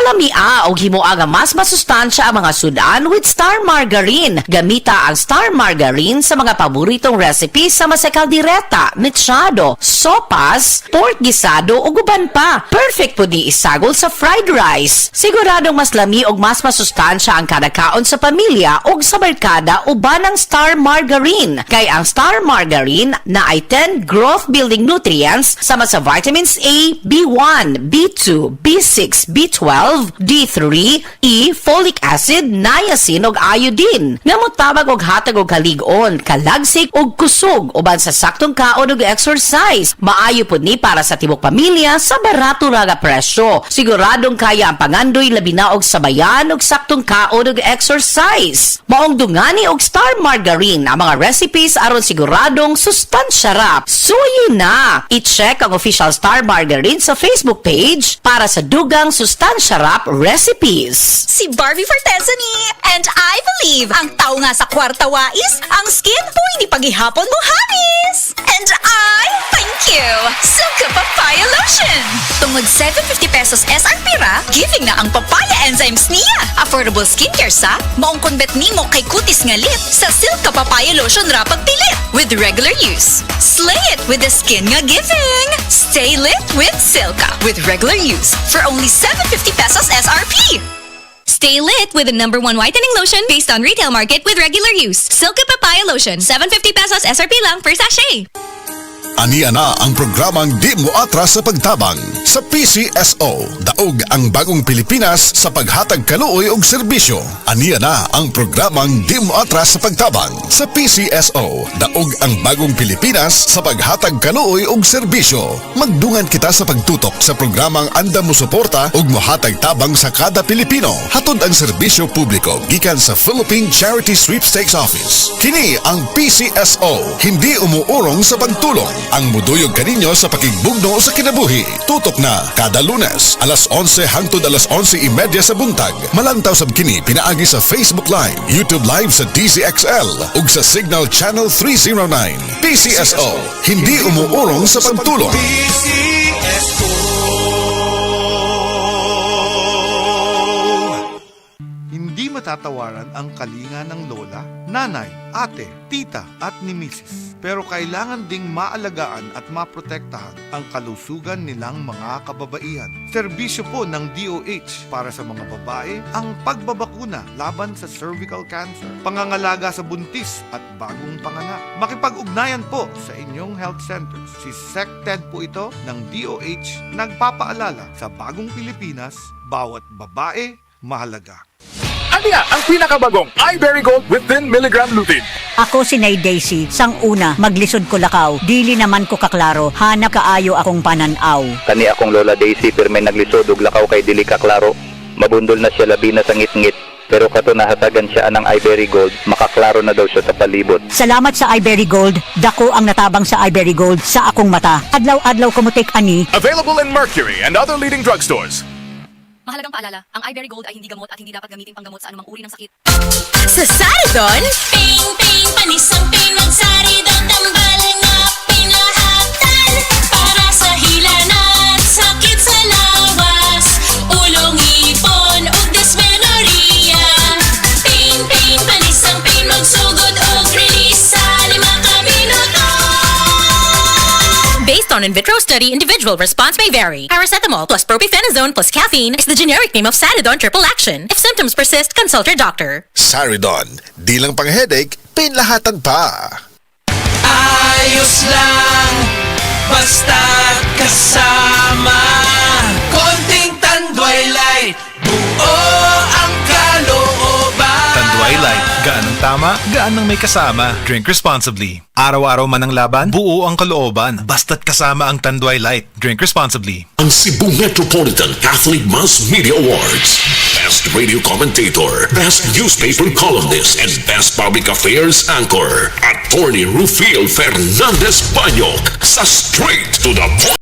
Palamia og himua nga mas masustansya ang mga sudan with Star Margarine. Gamita ang Star Margarine sa mga paboritong recipes sa masakaldireta, mechado, sopas, pork gisado ug uban pa. Perfect po ni isagol sa fried rice. Siguradong mas lami og mas masustansya ang kada kaon sa pamilya ug sa barkada uban ang Star Margarine. Kay ang Star Margarine na ay 10 growth building nutrients sama sa vitamins A, B1, B2, B6, B12, D3, E, folic acid, niacin ug iodine. Nga motabag og hatag og kalig-on, kalagsik ug kusog uban sa saktong kaon ug exercise. Maayo pud ni para sa tibok pamilya sa barato ra nga presyo. Siguradong kaya ang pangandoy labi na og sabayan og saktong kaon ug exercise. Maong dungani og Star Margarine ang mga recipes aron siguradong sustansya rap. Suyi na! I-check ang official Star Margarine sa Facebook page para sa dugang sustansya rap recipes. Si Barbie Forteza ni, and I believe ang tao nga sa kwarta wais, ang skin pwede paghihapon mo hamis. And I thank you, Silka Papaya Lotion. Tungod 750 pesos SRP ra, giving na ang papaya enzymes niya. Affordable skincare sa, maong konbet nimo kay kutis nga lit sa Silka Papaya Lotion ra pagpilit. With regular use, slay it with the skin nga giving. Stay lit with Silka with regular use for only 750 pesos SRP. Stay lit with the #1 whitening lotion based on retail market with regular use. Silka Papaya Lotion, 750 pesos SRP lang per sachet. Aniya na ang programang Di Mo Atras sa Pagtabang sa PCSO. Daog ang bagong Pilipinas sa paghatag kaluoy og serbisyo. Aniya na ang programang Di Mo Atras sa Pagtabang sa PCSO. Daog ang bagong Pilipinas sa paghatag kaluoy og serbisyo. Magdungan kita sa pagtutok sa programang anda mo suporta ug mohatag tabang sa kada Pilipino. Hatod ang serbisyo publiko gikan sa Philippine Charity Sweepstakes Office. Kini ang PCSO, hindi umuurong sa pagtulong. Ang muduyog kaninyo sa pakigbugno sa kinabuhi. Tutok na kada Lunes, alas 11 hangtod alas 11:30 sa buntag. Malantaw sab kini pinaagi sa Facebook Live, YouTube Live sa DZXL ug sa Signal Channel 309. PCSO, hindi umuurong sa pagtulong. Hindi matatawaran ang kalinga ng lola, nanay, ate, tita at ni misis. Pero kailangan ding maalagaan at maprotektahan ang kalusugan nilang mga kababaihan. Serbisyo po ng DOH para sa mga babae ang pagbabakuna laban sa cervical cancer, pangangalaga sa buntis at bagong panganak. Makipag-ugnayan po sa inyong health centers. Si SecTed po ito ng DOH nagpapaalala sa bagong Pilipinas, bawat babae mahalaga. Aniya ang pinakabagong iBerry Gold with 10 mg lutein. Ako si Nay Daisy, sang una, maglisod ko lakaw, dili naman ko kaklaro, hanap kaayo akong pananaw. Kani akong Lola Daisy, pero may naglisod og lakaw kay dili ka klaro. Mabundol na siya labi na sa ngit-ngit. Pero kato nahatagan siya ng iBerry Gold, makaklaro na daw siya sa palibot. Salamat sa iBerry Gold, dako ang natabang sa iBerry Gold sa akong mata. Adlaw-adlaw kumutik ani. Available in Mercury and other leading drugstores. Mahalagang paalala, ang iBerry Gold ay hindi gamot at hindi dapat gamitin panggamot sa anumang uri ng sakit. Sa Saridon, Ping, ping, panisang ping, magsaridon, tambalan na pinahatan. Para sa hilanan, sakit sa lawas, ulong ipon, ug dysmenorrhea. Ping, ping, panisang ping, magsugod og release sa 5 ka minuto. based on in vitro study, individual response may vary. Paracetamol plus propionate plus caffeine is the generic name of Saridon Triple Action. If symptoms persist, consult your doctor. Saridon, di lang pang headache, pinlahatan pa. Ayos lang, basta kasama. Konting Tanduay Light, buo ang kalooban. Tanduay Light, gaan ang tama, gaan ang may kasama. Drink responsibly. Araw-araw man ang laban, buo ang kalooban. Basta't kasama ang Tanduay Light. Drink responsibly. Ang Cebu Metropolitan Catholic Mass Media Awards. Best Radio Commentator, Best Newspaper Columnist, and Best Public Affairs Anchor. Attorney Rufiel Fernandez Banyok sa Straight to the Point.